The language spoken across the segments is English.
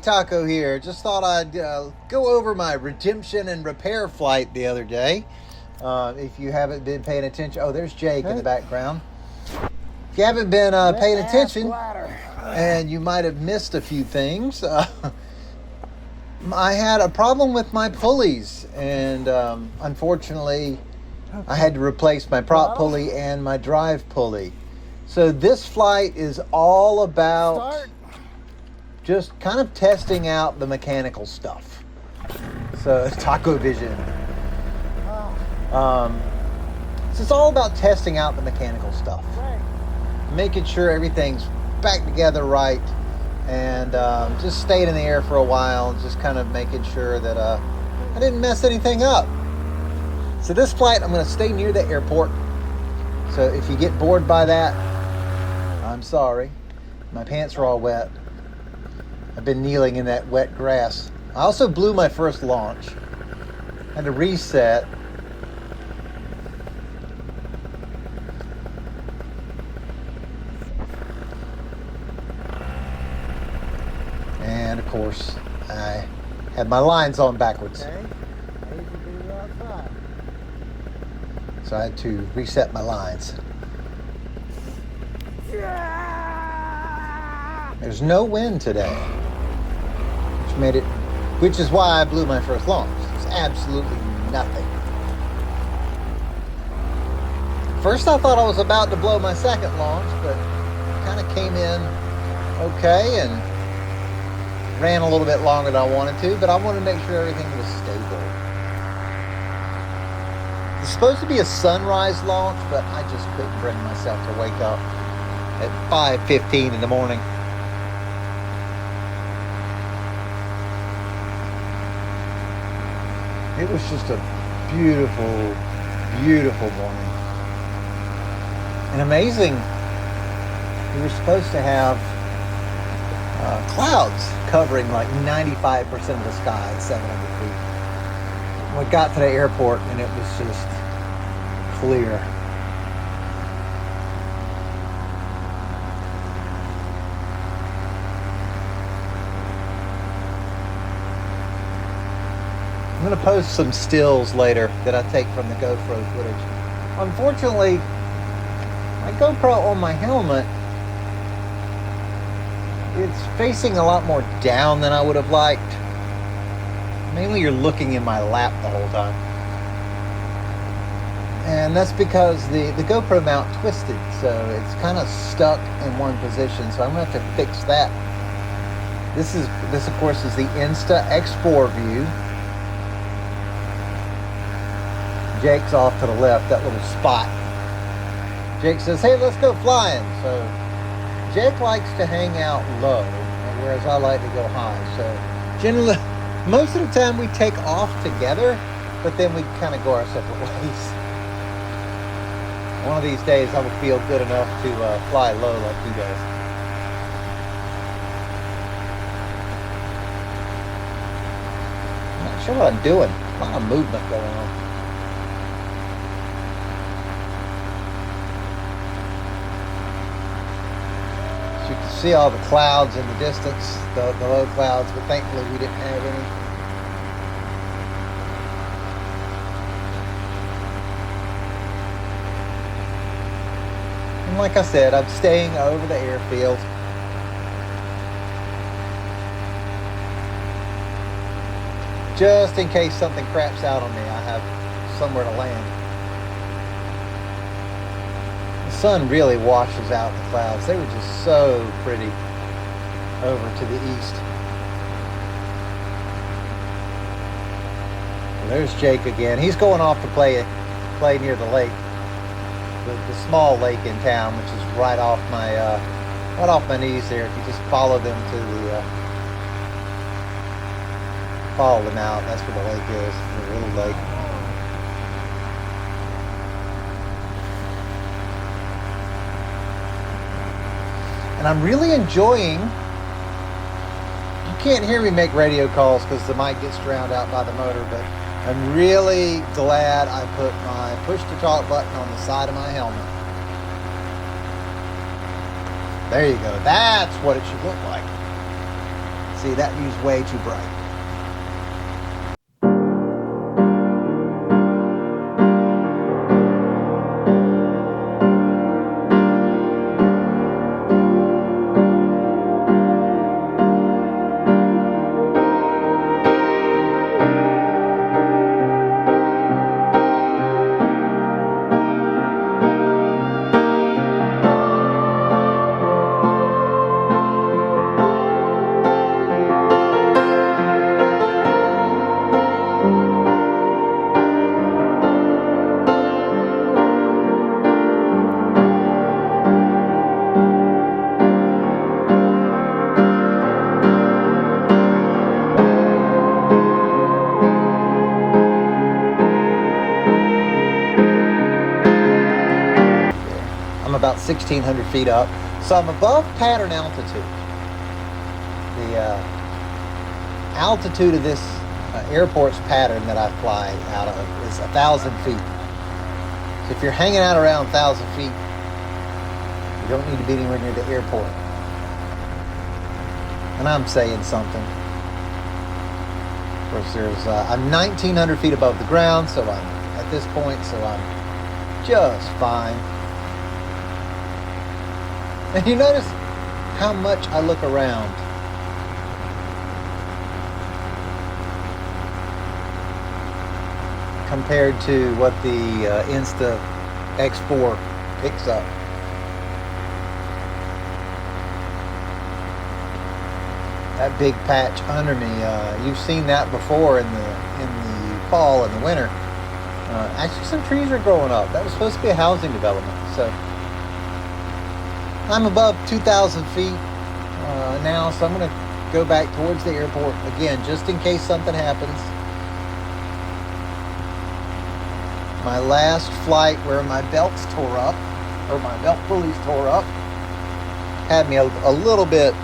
Taco here. Just thought I'd go over my redemption and repair flight the other day. If you haven't been paying attention, oh, there's Jake in the background. If you haven't been paying attention, and you might have missed a few things, I had a problem with my pulleys, and unfortunately, I had to replace my prop pulley and my drive pulley. So this flight is all about just kind of testing out the mechanical stuff. So Taco Vision. So it's all about testing out the mechanical stuff, making sure everything's back together right, and just staying in the air for a while, just kind of making sure that I didn't mess anything up. So this flight, I'm going to stay near the airport. So if you get bored by that, I'm sorry. My pants are all wet. I've been kneeling in that wet grass. I also blew my first launch. Had to reset. And of course, I had my lines on backwards. So I had to reset my lines. There's no wind today, which is why I blew my first launch. It's absolutely nothing. First I thought I was about to blow my second launch, but kind of came in okay and ran a little bit longer than I wanted to, but I wanted to make sure everything was stable. It's supposed to be a sunrise launch, but I just couldn't bring myself to wake up at 5:15 in the morning. It was just a beautiful, beautiful morning. And amazing, we were supposed to have clouds covering like 95% of the sky at 700 feet. We got to the airport and it was just clear. I'm going to post some stills later that I take from the GoPro footage. Unfortunately, my GoPro on my helmet, it's facing a lot more down than I would have liked. Mainly you're looking in my lap the whole time. And that's because the GoPro mount twisted, so it's kind of stuck in one position, so I'm going to have to fix that. This of course is the Insta X4 view. Jake's off to the left, that little spot. Jake says, hey, let's go flying. So Jake likes to hang out low, whereas I like to go high. So generally, most of the time we take off together, but then we kind of go our separate ways. One of these days I will feel good enough to fly low like he does. I'm not sure what I'm doing. A lot of movement going on. You can see all the clouds in the distance, the low clouds, but thankfully we didn't have any. And like I said, I'm staying over the airfield. Just in case something craps out on me, I have somewhere to land. The sun really washes out the clouds. They were just so pretty over to the east. Well, there's Jake again. He's going off to play near the lake, the small lake in town, which is right off my knees there. If you just follow them follow them out, that's where the lake is, the little lake. And I'm really enjoying, you can't hear me make radio calls because the mic gets drowned out by the motor, but I'm really glad I put my push to talk button on the side of my helmet. There you go. That's what it should look like. See, that view's way too bright. I'm about 1,600 feet up, so I'm above pattern altitude. The altitude of this airport's pattern that I fly out of is 1,000 feet. So if you're hanging out around 1,000 feet, you don't need to be anywhere near the airport. And I'm saying something. Of course, I'm 1,900 feet above the ground, so I'm at this point, so I'm just fine. And you notice how much I look around. Compared to what the Insta X4 picks up. That big patch under me, you've seen that before in the fall and the winter. Actually, some trees are growing up. That was supposed to be a housing development. So I'm above 2,000 feet now, so I'm going to go back towards the airport again, just in case something happens. My last flight where my belts tore up, or my belt pulleys tore up, had me a little bit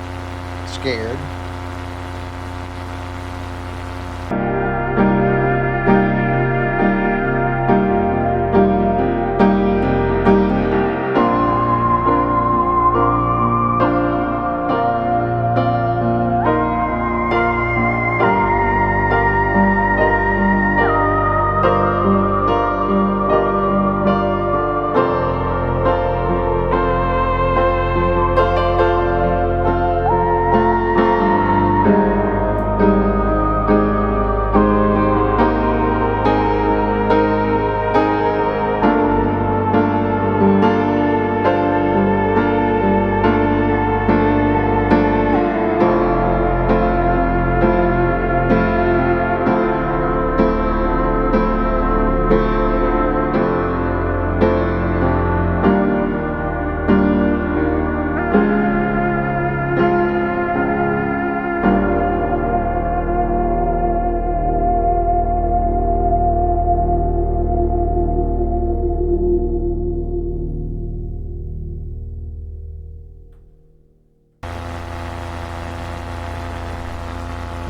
scared.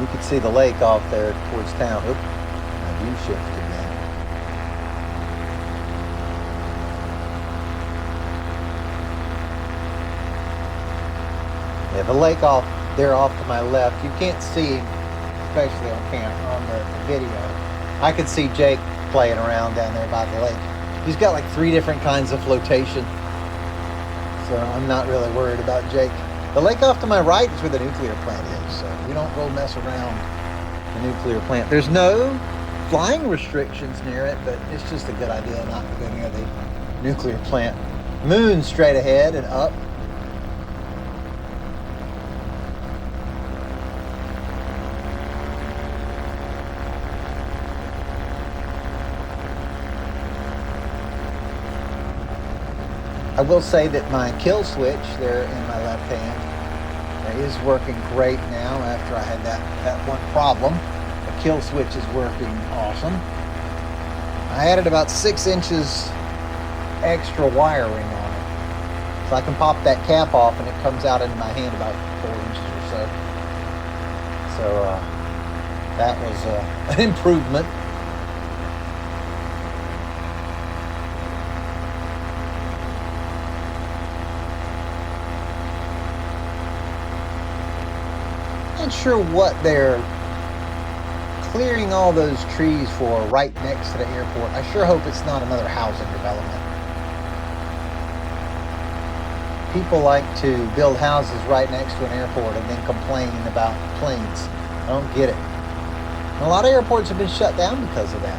You can see the lake off there towards town. Oop, my view shifted again. Yeah, the lake off there off to my left. You can't see, especially on camera, on the video. I could see Jake playing around down there by the lake. He's got like 3 different kinds of flotation. So I'm not really worried about Jake. The lake off to my right is where the nuclear plant is, so you don't go mess around the nuclear plant. There's no flying restrictions near it, but it's just a good idea not to go near the nuclear plant. Moon straight ahead and up. I will say that my kill switch there in my left hand is working great now after I had that one problem. The kill switch is working awesome. I added about 6 inches extra wiring on it. So I can pop that cap off and it comes out into my hand about 4 inches or so. So that was an improvement. not sure what they're clearing all those trees for right next to the airport. I sure hope it's not another housing development. People like to build houses right next to an airport and then complain about planes. I don't get it. And a lot of airports have been shut down because of that.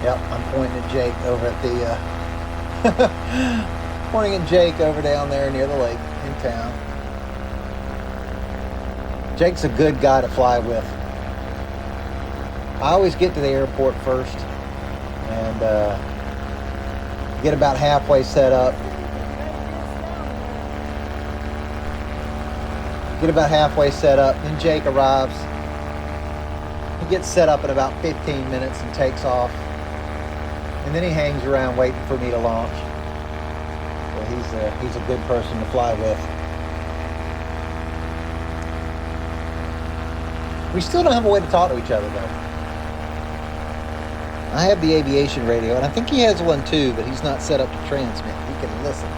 Yep, I'm pointing at Jake over at the pointing at Jake over down there near the lake in town. Jake's a good guy to fly with. I always get to the airport first and get about halfway set up. Then Jake arrives. He gets set up in about 15 minutes and takes off. And then he hangs around waiting for me to launch. So he's a good person to fly with. We still don't have a way to talk to each other though. I have the aviation radio, and I think he has one too, but he's not set up to transmit. He can listen.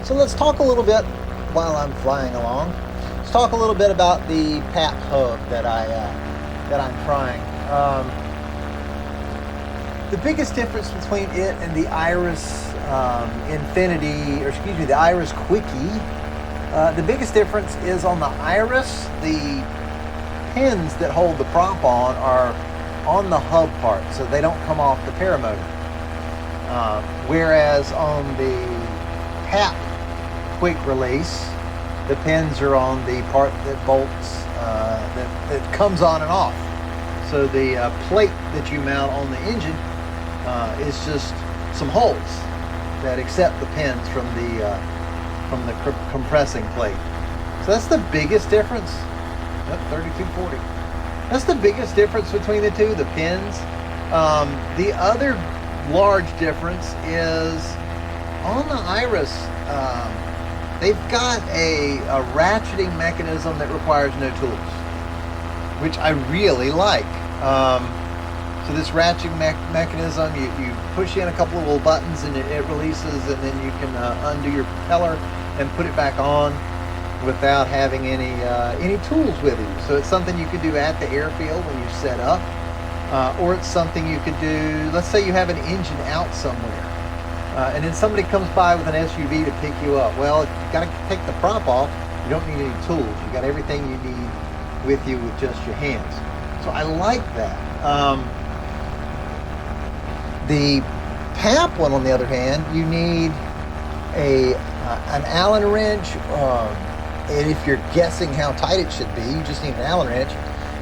So let's talk a little bit while I'm flying along. Let's talk a little bit about the PAP hub that I'm trying. The biggest difference between it and the Iris Infinity, or excuse me, the Iris Quickie, the biggest difference is on the Iris, the pins that hold the prop on are on the hub part, so they don't come off the paramotor. Whereas on the PAP quick release, the pins are on the part that bolts, that comes on and off. So the plate that you mount on the engine is just some holes that accept the pins from the compressing plate. So that's the biggest difference. Yep, 3240. That's the biggest difference between the two, the pins. The other large difference is on the Iris, they've got a ratcheting mechanism that requires no tools, which I really like. So this ratcheting mechanism, you push in a couple of little buttons and it releases, and then you can undo your propeller and put it back on without having any tools with you. So it's something you could do at the airfield when you set up, or it's something you could do, let's say you have an engine out somewhere. And then somebody comes by with an SUV to pick you up. Well, if you've got to take the prop off, you don't need any tools. You got everything you need with you with just your hands. So I like that. The PAP one, on the other hand, you need an Allen wrench. And if you're guessing how tight it should be, you just need an Allen wrench.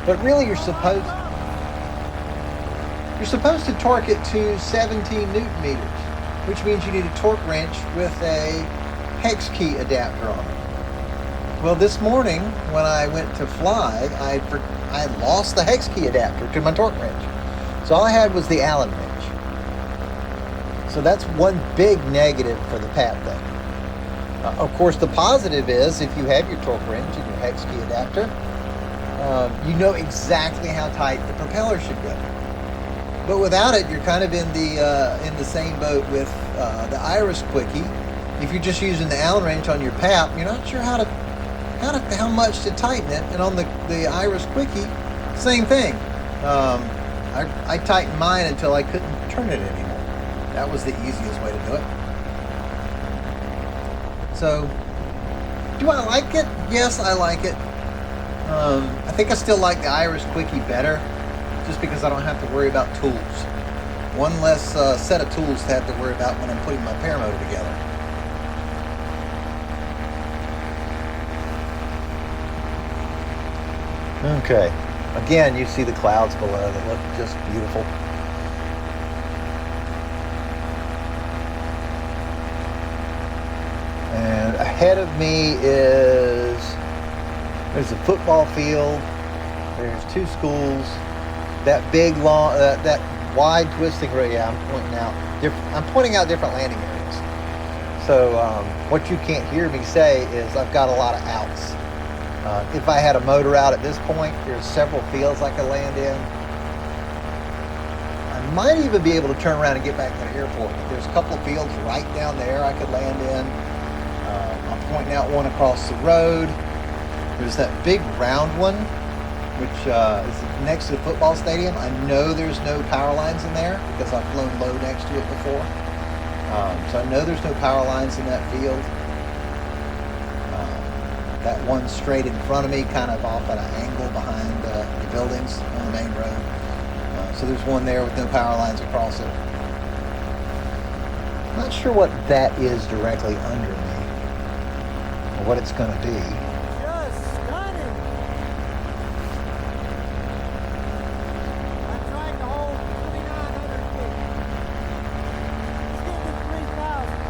But really, you're supposed to torque it to 17 Newton meters, which means you need a torque wrench with a hex key adapter on it. Well, this morning when I went to fly, I lost the hex key adapter to my torque wrench. So all I had was the Allen wrench. So that's one big negative for the PAP thing. Of course, the positive is if you have your torque wrench and your hex key adapter, you know exactly how tight the propeller should go. But without it, you're kind of in the same boat with the Iris Quickie. If you're just using the Allen wrench on your PAP, you're not sure how much to tighten it. And on the Iris Quickie, same thing. I tightened mine until I couldn't turn it anymore. That was the easiest way to do it. So, do I like it? Yes, I like it. I think I still like the Iris Quickie better, just because I don't have to worry about tools. One less set of tools to have to worry about when I'm putting my paramotor together. Okay, again, you see the clouds below that look just beautiful. Ahead of me there's a football field, there's 2 schools, that big long, that wide twisting road. Yeah, I'm pointing out different landing areas. So what you can't hear me say is I've got a lot of outs. If I had a motor out at this point, there's several fields I could land in. I might even be able to turn around and get back to the airport. There's a couple of fields right down there I could land in. I'm pointing out one across the road. There's that big round one, which is next to the football stadium. I know there's no power lines in there because I've flown low next to it before. So I know there's no power lines in that field. That one straight in front of me, kind of off at an angle behind the buildings on the main road. So there's one there with no power lines across it. I'm not sure what that is directly under me or what it's going to be. Just stunning. I'm trying to hold 2,900 feet. It's getting to 3,000.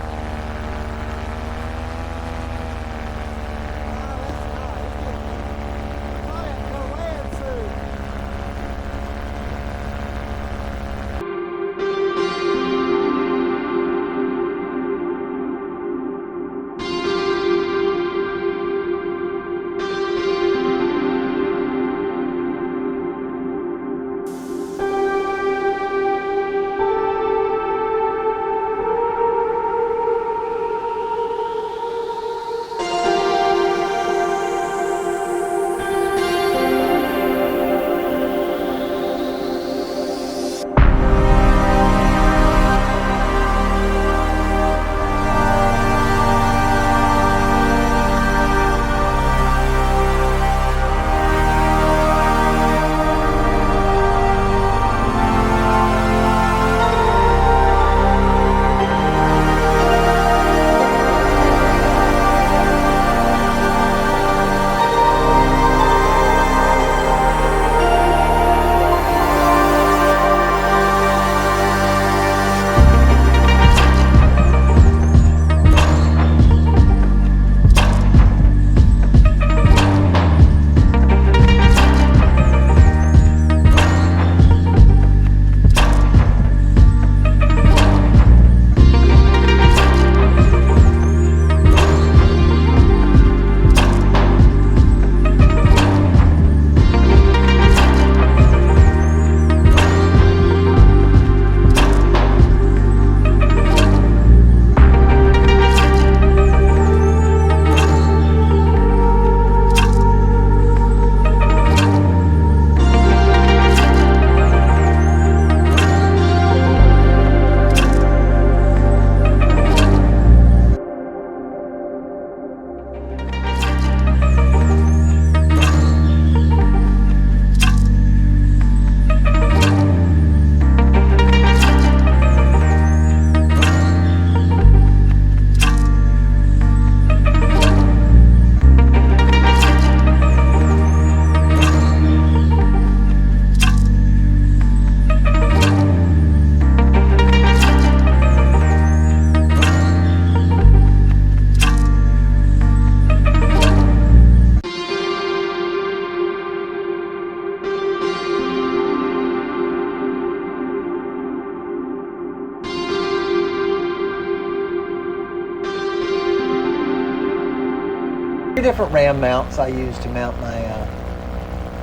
Different ram mounts I use to mount my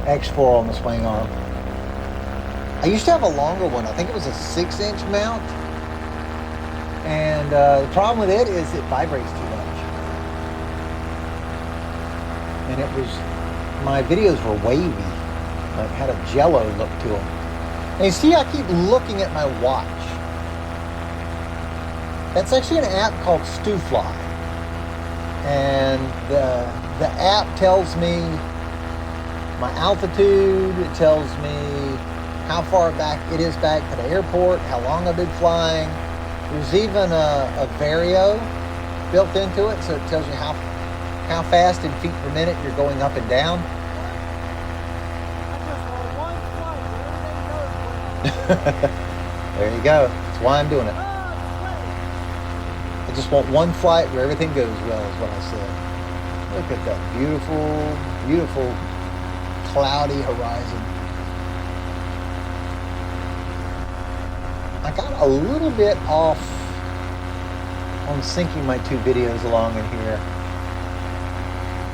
X4 on the swing arm. I used to have a longer one. I think it was a 6-inch mount, and the problem with it is it vibrates too much, and it was, my videos were wavy, like had a jello look to them. And you see, I keep looking at my watch. That's actually an app called StewFly. And the app tells me my altitude, it tells me how far back it is back to the airport, how long I've been flying. There's even a vario built into it, so it tells you how fast in feet per minute you're going up and down. There you go. That's why I'm doing it. I just want one flight where everything goes well, is what I said. Look at that beautiful, beautiful cloudy horizon. I got a little bit off on syncing my two videos along in here,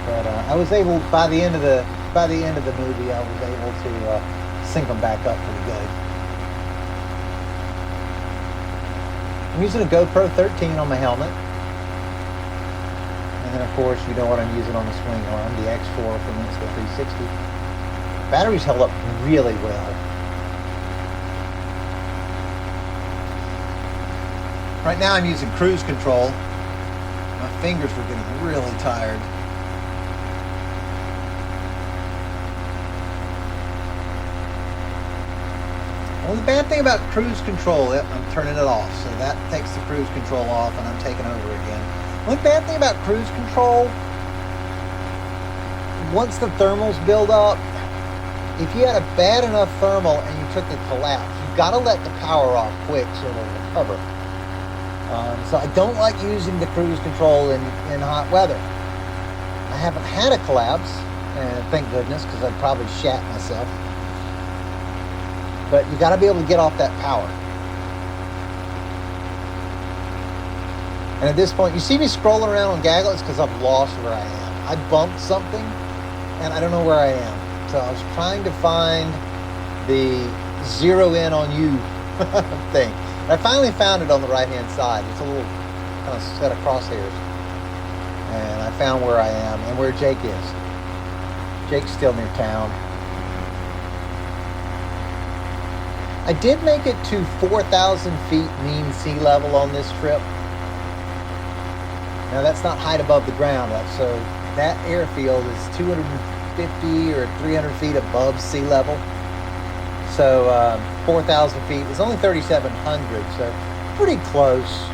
but I was able, by the end of the movie, I was able to sync them back up pretty good. I'm using a GoPro 13 on my helmet, and then of course you know what I'm using on the swing arm, the X4 from Insta360. Batteries held up really well. Right now I'm using cruise control. My fingers were getting really tired. Well, the bad thing about cruise control, I'm turning it off, so that takes the cruise control off and I'm taking over again. The only bad thing about cruise control, once the thermals build up, if you had a bad enough thermal and you took a collapse, you've got to let the power off quick so it'll recover. So I don't like using the cruise control in hot weather. I haven't had a collapse, and thank goodness, because I'd probably shat myself. But you got to be able to get off that power. And at this point, you see me scrolling around on Gaggle, it's because I've lost where I am. I bumped something, and I don't know where I am. So I was trying to find the zero in on you thing. I finally found it on the right-hand side. It's a little kind of set of crosshairs. And I found where I am and where Jake is. Jake's still near town. I did make it to 4,000 feet mean sea level on this trip. Now that's not height above the ground. So that airfield is 250 or 300 feet above sea level. So 4,000 feet is only 3,700, so pretty close.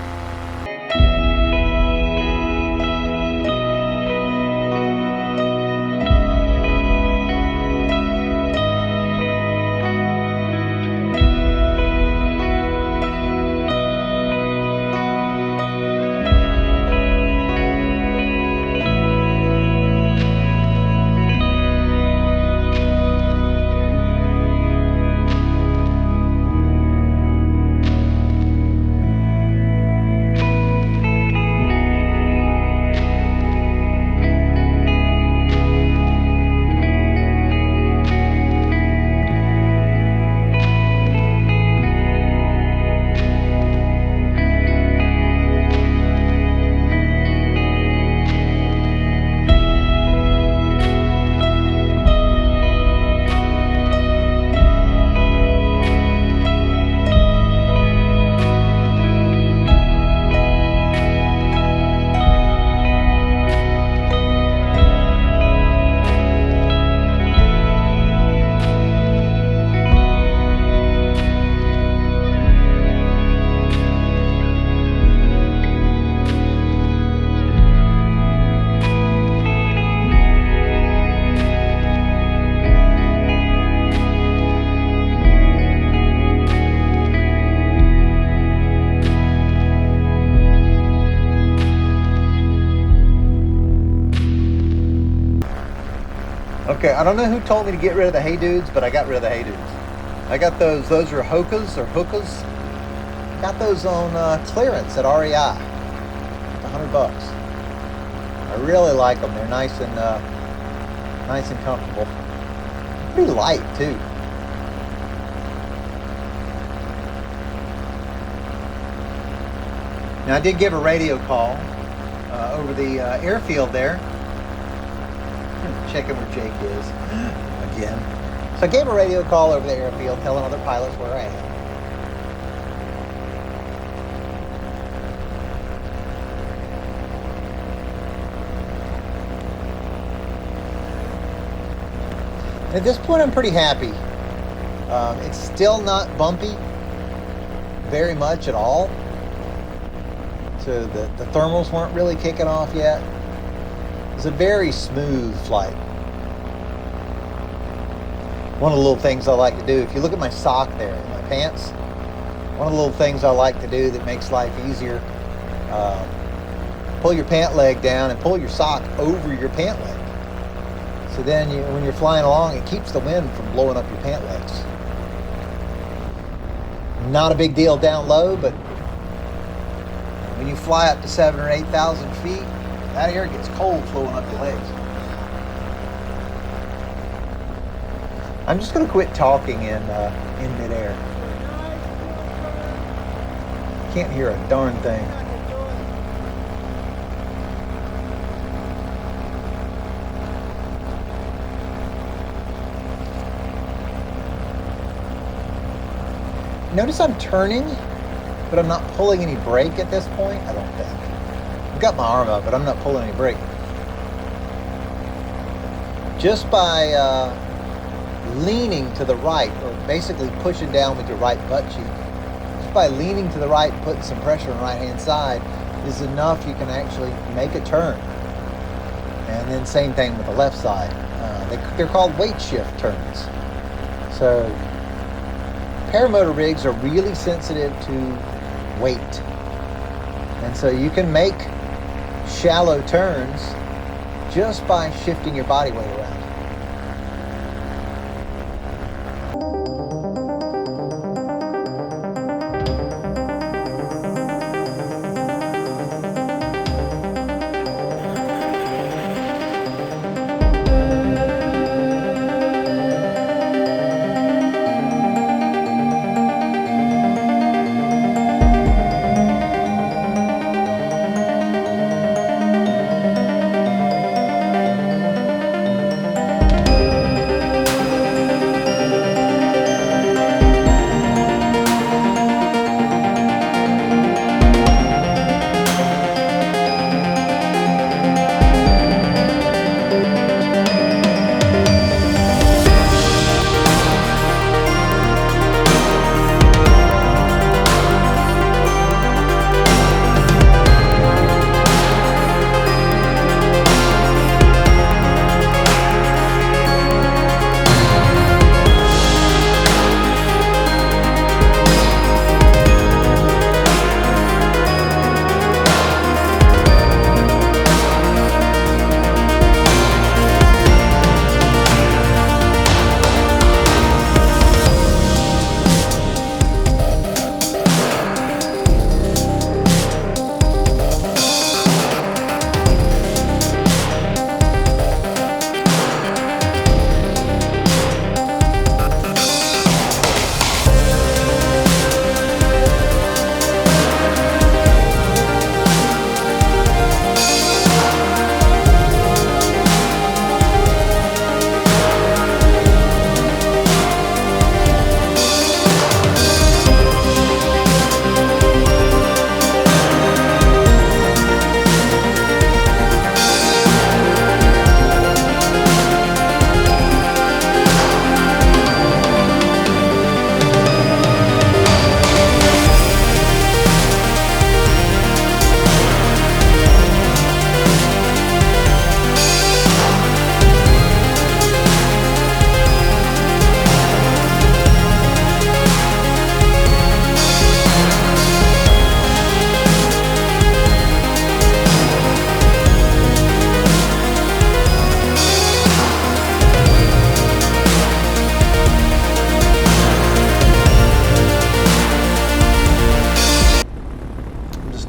Okay, I don't know who told me to get rid of the Hey Dudes, but I got rid of the Hey Dudes. I got those are hookahs or hookahs. Got those on clearance at REI. $100. I really like them. They're nice and comfortable. Pretty light too. Now I did give a radio call over the airfield there. Checking where Jake is again. So I gave a radio call over the airfield telling other pilots where I am. And at this point I'm pretty happy. It's still not bumpy very much at all. So the thermals weren't really kicking off yet. It's a very smooth flight. One of the little things I like to do, if you look at my sock there in my pants, one of the little things I like to do that makes life easier, pull your pant leg down and pull your sock over your pant leg. So then when you're flying along, it keeps the wind from blowing up your pant legs. Not a big deal down low, but when you fly up to 7,000 or 8,000 feet, that air gets cold flowing up your legs. I'm just going to quit talking in midair. Can't hear a darn thing. Notice I'm turning, but I'm not pulling any brake at this point, I don't think. I've got my arm up, but I'm not pulling any brake. Just by leaning to the right, or basically pushing down with your right butt cheek, just by leaning to the right, putting some pressure on the right-hand side, is enough you can actually make a turn. And then same thing with the left side. They're called weight shift turns. So paramotor rigs are really sensitive to weight. And so you can make shallow turns just by shifting your body weight around.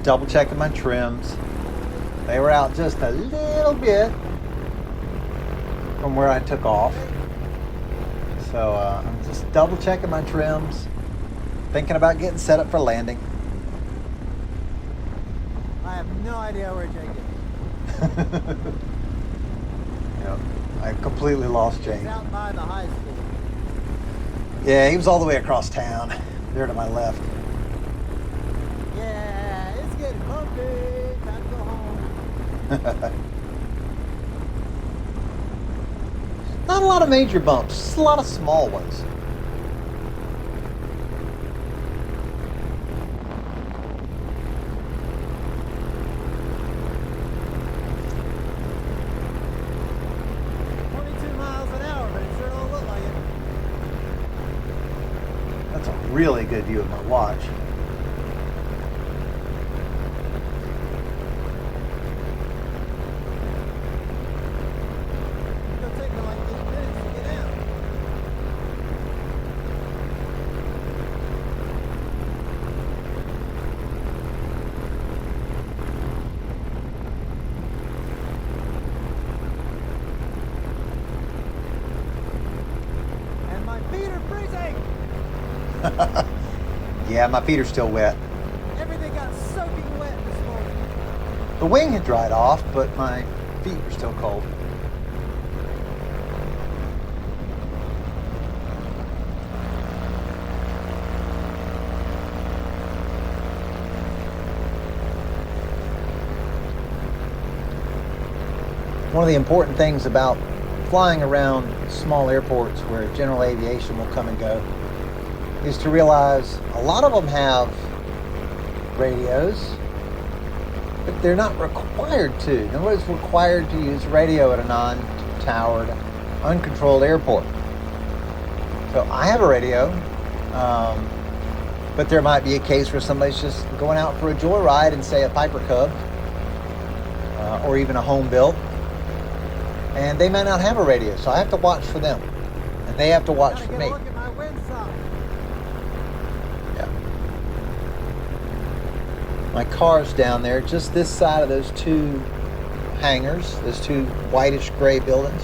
Double checking my trims. They were out just a little bit from where I took off. So I'm just double checking my trims, thinking about getting set up for landing. I have no idea where Jake is. Yep, I completely lost Jake. He's out by the high school. Yeah, he was all the way across town, there to my left. Yeah, it's getting bumpy. Time to go home. Not a lot of major bumps, just a lot of small ones. Really good view of my watch. Yeah, my feet are still wet. Everything got soaking wet this morning. The wing had dried off, but my feet were still cold. One of the important things about flying around small airports where general aviation will come and go is to realize a lot of them have radios, but they're not required to. Nobody's required to use radio at a non-towered, uncontrolled airport. So I have a radio, but there might be a case where somebody's just going out for a joyride and say a Piper Cub, or even a home built, and they may not have a radio, so I have to watch for them, and they have to watch for me. Look at my windsock. Yeah. My car's down there, just this side of those two hangars, those two whitish gray buildings.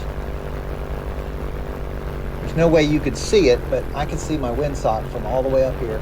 There's no way you could see it, but I can see my windsock from all the way up here.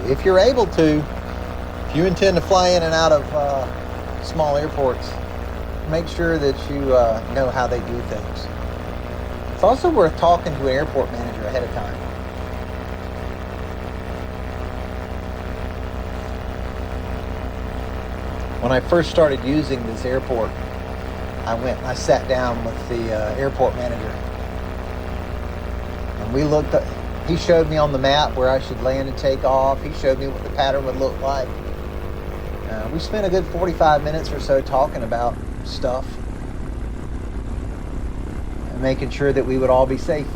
If you're able to, if you intend to fly in and out of small airports, make sure that you know how they do things. It's also worth talking to an airport manager ahead of time. When I first started using this airport, I sat down with the airport manager, and we looked at. He showed me on the map where I should land and take off. He showed me what the pattern would look like. We spent a good 45 minutes or so talking about stuff and making sure that we would all be safe.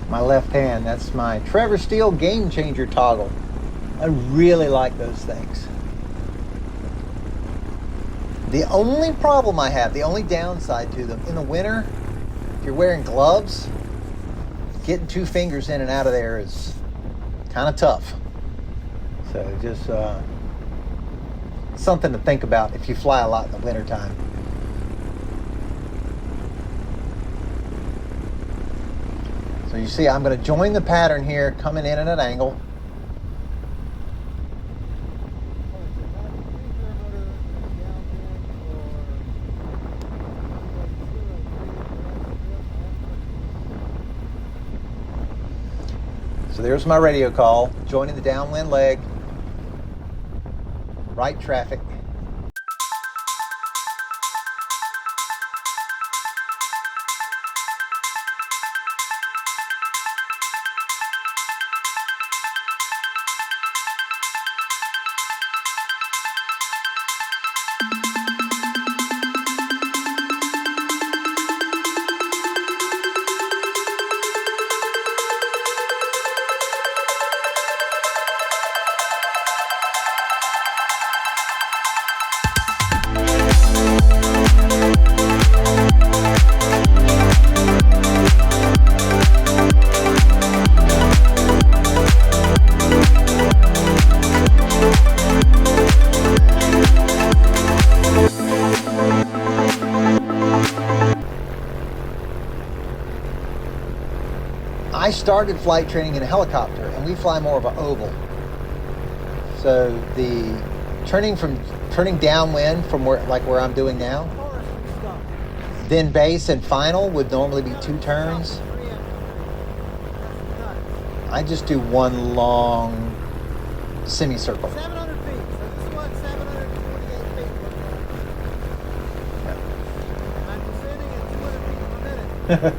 My left hand, that's my Trevor Steele Game Changer toggle. I really like those things. The only problem I have, the only downside to them, in the winter, you're wearing gloves, getting 2 fingers in and out of there is kind of tough. So just something to think about if you fly a lot in the wintertime. So you see, I'm going to join the pattern here, coming in at an angle. So there's my radio call, joining the downwind leg, right traffic. started flight training in a helicopter, and we fly more of an oval. So the turning downwind from where I'm doing now, then base and final would normally be 2 turns. I just do one long semicircle. 700 feet. So this is what 748 feet looks like. I'm descending at 200 feet per minute.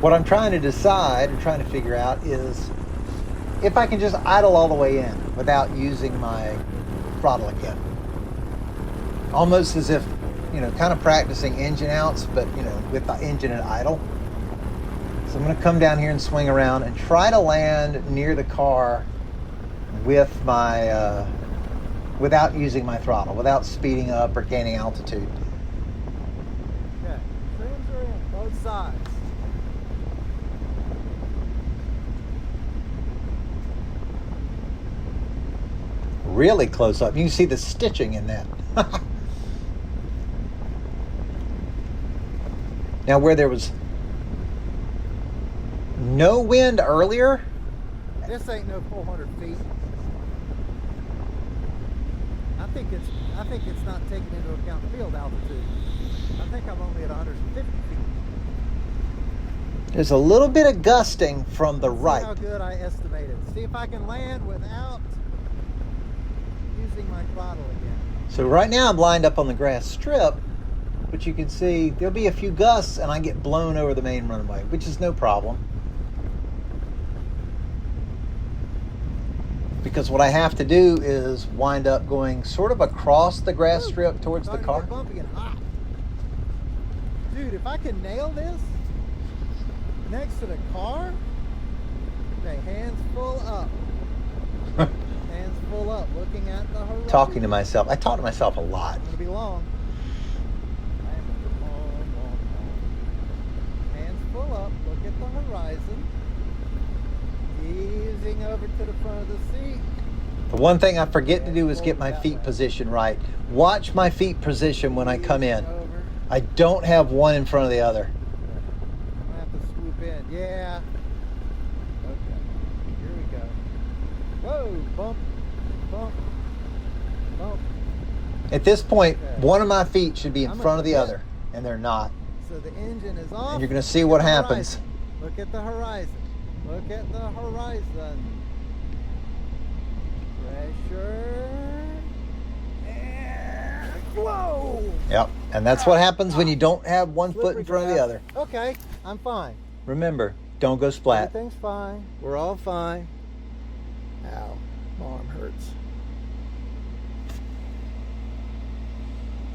What I'm trying to decide or trying to figure out is if I can just idle all the way in without using my throttle again. Almost as if, kind of practicing engine outs, but, with the engine at idle. So I'm going to come down here and swing around and try to land near the car with my, without using my throttle, without speeding up or gaining altitude. Okay, trims are in, both sides. Really close up. You can see the stitching in that. Now, where there was no wind earlier, This ain't no 400 feet. I think it's not taking into account field altitude. I think I'm only at 150 feet. there's a little bit of gusting from the See right. how good I estimated. See if I can land without using my throttle again. So right now I'm lined up on the grass strip, but you can see there'll be a few gusts and I get blown over the main runway, which is no problem. Because what I have to do is wind up going sort of across the grass strip towards the car. Bumpy and hot. Dude, if I can nail this next to the car, okay, hands full up. Hands full up, looking at the horizon. Talking to myself. I talk to myself a lot. It's gonna be long. Hands full up, look at the horizon. Easing over to the front of the seat. The one thing I forget to do is get my feet position right. Watch my feet position when I come in. Over. I don't have one in front of the other. I'm gonna have to swoop in. Yeah. Okay. Here we go. Whoa! Bump. Bump. Bump. At this point, Okay. one of my feet should be in I'm front of the gonna- other, and they're not. So the engine is off. And you're going to see what Look at the happens. horizon. Look at the horizon. Look at the horizon. Pressure. And whoa! Yep, and that's what happens when you don't have one foot Slippery in front of the glass. other. Okay, I'm fine. Remember, don't go splat. Everything's fine. We're all fine. Ow, my arm hurts.